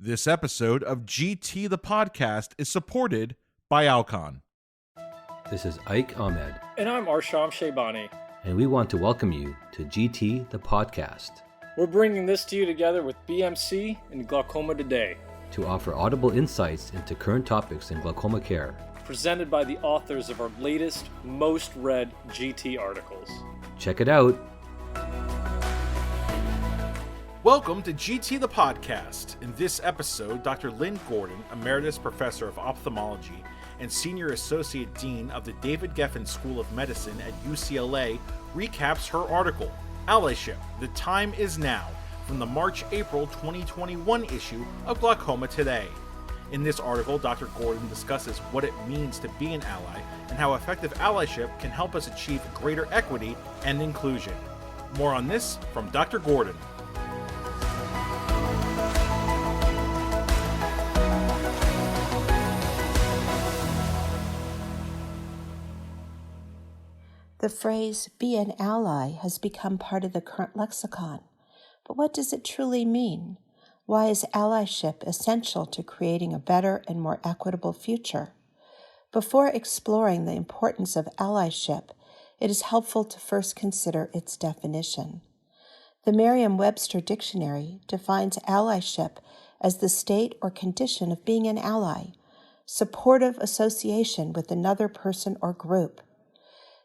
This episode of GT the Podcast is supported by Alcon. This is Ike Ahmed. And I'm Arsham Shaybani. And we want to welcome you to GT the Podcast. We're bringing this to you together with BMC and Glaucoma Today, to offer audible insights into current topics in glaucoma care. Presented by the authors of our latest, most read GT articles. Check it out. Welcome to GT the Podcast. In this episode, Dr. Lynn Gordon, Emeritus Professor of Ophthalmology and Senior Associate Dean of the David Geffen School of Medicine at UCLA, recaps her article, Allyship, The Time Is Now, from the March-April 2021 issue of Glaucoma Today. In this article, Dr. Gordon discusses what it means to be an ally and how effective allyship can help us achieve greater equity and inclusion. More on this from Dr. Gordon. The phrase, be an ally, has become part of the current lexicon. But what does it truly mean? Why is allyship essential to creating a better and more equitable future? Before exploring the importance of allyship, it is helpful to first consider its definition. The Merriam-Webster Dictionary defines allyship as the state or condition of being an ally, supportive association with another person or group.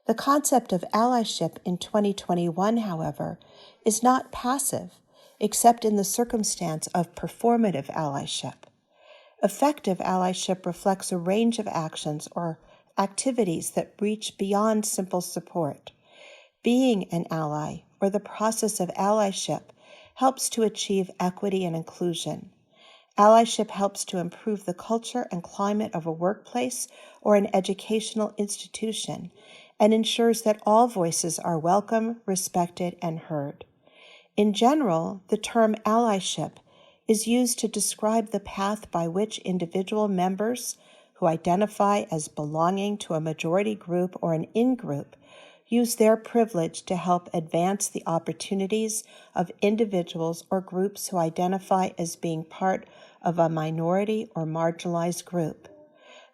The concept of allyship in 2021, however, is not passive, except in the circumstance of performative allyship. Effective allyship reflects a range of actions or activities that reach beyond simple support. Being an ally, or the process of allyship, helps to achieve equity and inclusion. Allyship helps to improve the culture and climate of a workplace or an educational institution, and ensures that all voices are welcome, respected, and heard. In general, the term allyship is used to describe the path by which individual members who identify as belonging to a majority group or an in-group use their privilege to help advance the opportunities of individuals or groups who identify as being part of a minority or marginalized group.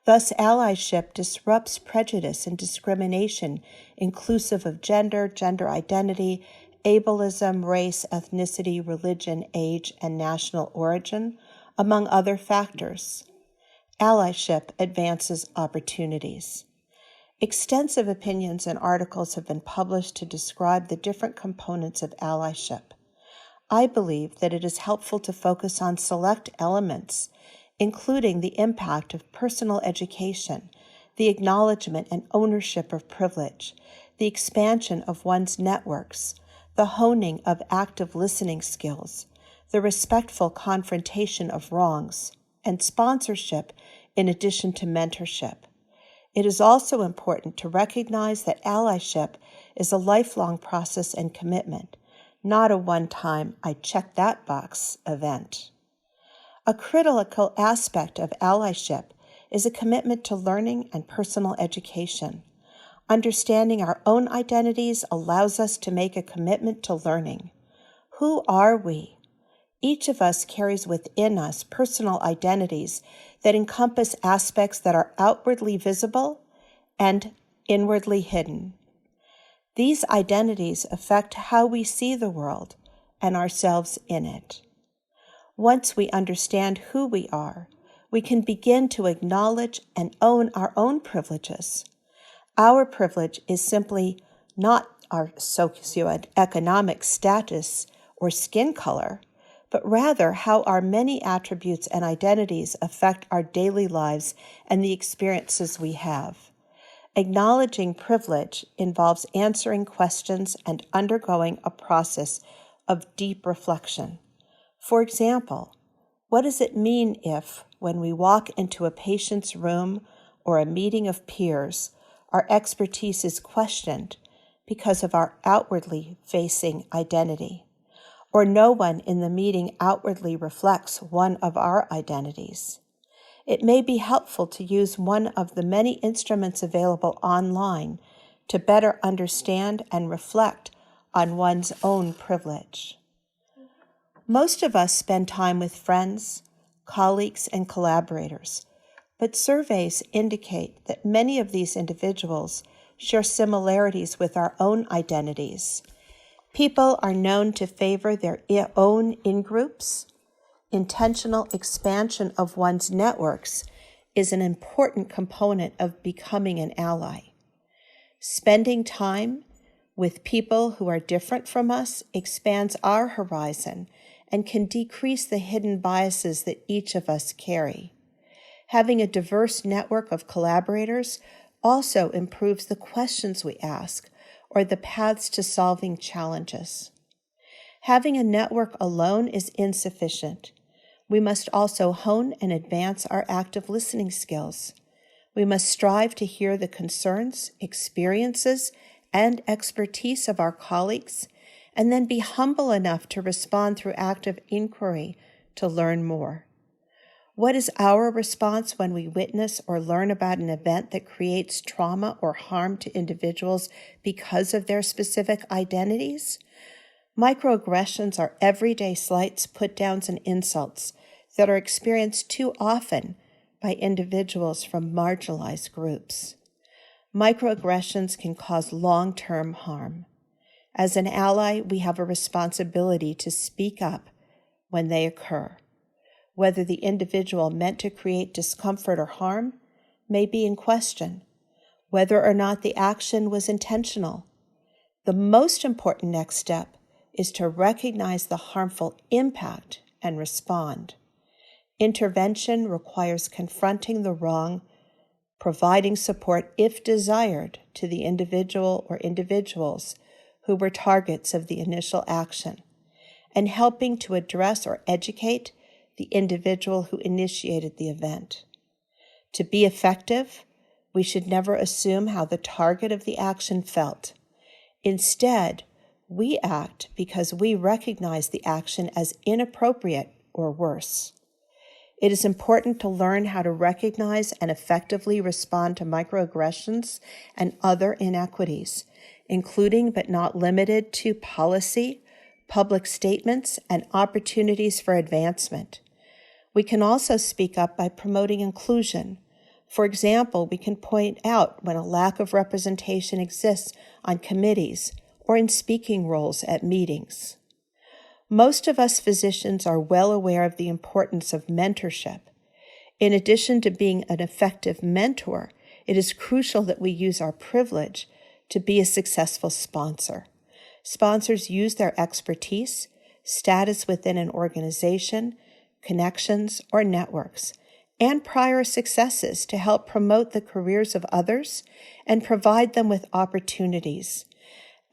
Thus, allyship disrupts prejudice and discrimination inclusive of gender, gender identity, ableism, race, ethnicity, religion, age, and national origin, among other factors. Allyship advances opportunities. Extensive opinions and articles have been published to describe the different components of allyship. I believe that it is helpful to focus on select elements, including the impact of personal education, the acknowledgement and ownership of privilege, the expansion of one's networks, the honing of active listening skills, the respectful confrontation of wrongs, and sponsorship in addition to mentorship. It is also important to recognize that allyship is a lifelong process and commitment, not a one-time I check that box event. A critical aspect of allyship is a commitment to learning and personal education. Understanding our own identities allows us to make a commitment to learning. Who are we? Each of us carries within us personal identities that encompass aspects that are outwardly visible and inwardly hidden. These identities affect how we see the world and ourselves in it. Once we understand who we are, we can begin to acknowledge and own our own privileges. Our privilege is simply not our socioeconomic status or skin color, but rather how our many attributes and identities affect our daily lives and the experiences we have. Acknowledging privilege involves answering questions and undergoing a process of deep reflection. For example, what does it mean if, when we walk into a patient's room or a meeting of peers, our expertise is questioned because of our outwardly facing identity, or no one in the meeting outwardly reflects one of our identities? It may be helpful to use one of the many instruments available online to better understand and reflect on one's own privilege. Most of us spend time with friends, colleagues, and collaborators. But surveys indicate that many of these individuals share similarities with our own identities. People are known to favor their own in-groups. Intentional expansion of one's networks is an important component of becoming an ally. Spending time with people who are different from us expands our horizon and can decrease the hidden biases that each of us carry. Having a diverse network of collaborators also improves the questions we ask or the paths to solving challenges. Having a network alone is insufficient. We must also hone and advance our active listening skills. We must strive to hear the concerns, experiences, and expertise of our colleagues, and then be humble enough to respond through active inquiry to learn more. What is our response when we witness or learn about an event that creates trauma or harm to individuals because of their specific identities? Microaggressions are everyday slights, put-downs, and insults that are experienced too often by individuals from marginalized groups. Microaggressions can cause long-term harm. As an ally, we have a responsibility to speak up when they occur. Whether the individual meant to create discomfort or harm may be in question, whether or not the action was intentional. The most important next step is to recognize the harmful impact and respond. Intervention requires confronting the wrong, providing support if desired to the individual or individuals who were targets of the initial action, and helping to address or educate the individual who initiated the event. To be effective, we should never assume how the target of the action felt. Instead, we act because we recognize the action as inappropriate or worse. It is important to learn how to recognize and effectively respond to microaggressions and other inequities, including but not limited to policy, public statements, and opportunities for advancement. We can also speak up by promoting inclusion. For example, we can point out when a lack of representation exists on committees or in speaking roles at meetings. Most of us physicians are well aware of the importance of mentorship. In addition to being an effective mentor, it is crucial that we use our privilege to be a successful sponsor. Sponsors use their expertise, status within an organization, connections, or networks, and prior successes to help promote the careers of others and provide them with opportunities.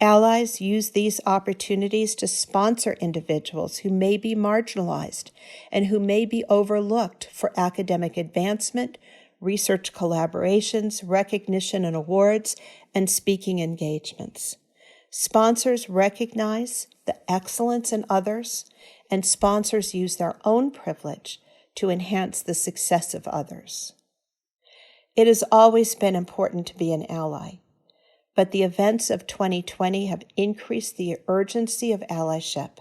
Allies use these opportunities to sponsor individuals who may be marginalized and who may be overlooked for academic advancement, research collaborations, recognition and awards, and speaking engagements. Sponsors recognize the excellence in others, and sponsors use their own privilege to enhance the success of others. It has always been important to be an ally, but the events of 2020 have increased the urgency of allyship.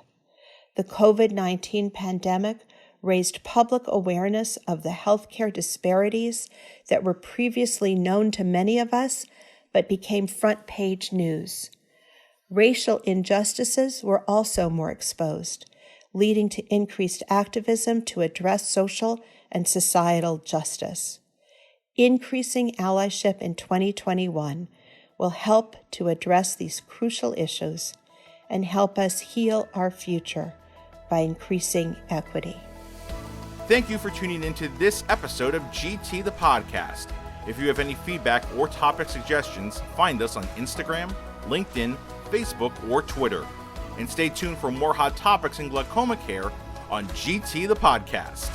The COVID-19 pandemic raised public awareness of the healthcare disparities that were previously known to many of us, but became front-page news. Racial injustices were also more exposed, leading to increased activism to address social and societal justice. Increasing allyship in 2021 will help to address these crucial issues and help us heal our future by increasing equity. Thank you for tuning into this episode of GT the Podcast. If you have any feedback or topic suggestions, find us on Instagram, LinkedIn, Facebook, or Twitter. And stay tuned for more hot topics in glaucoma care on GT the Podcast.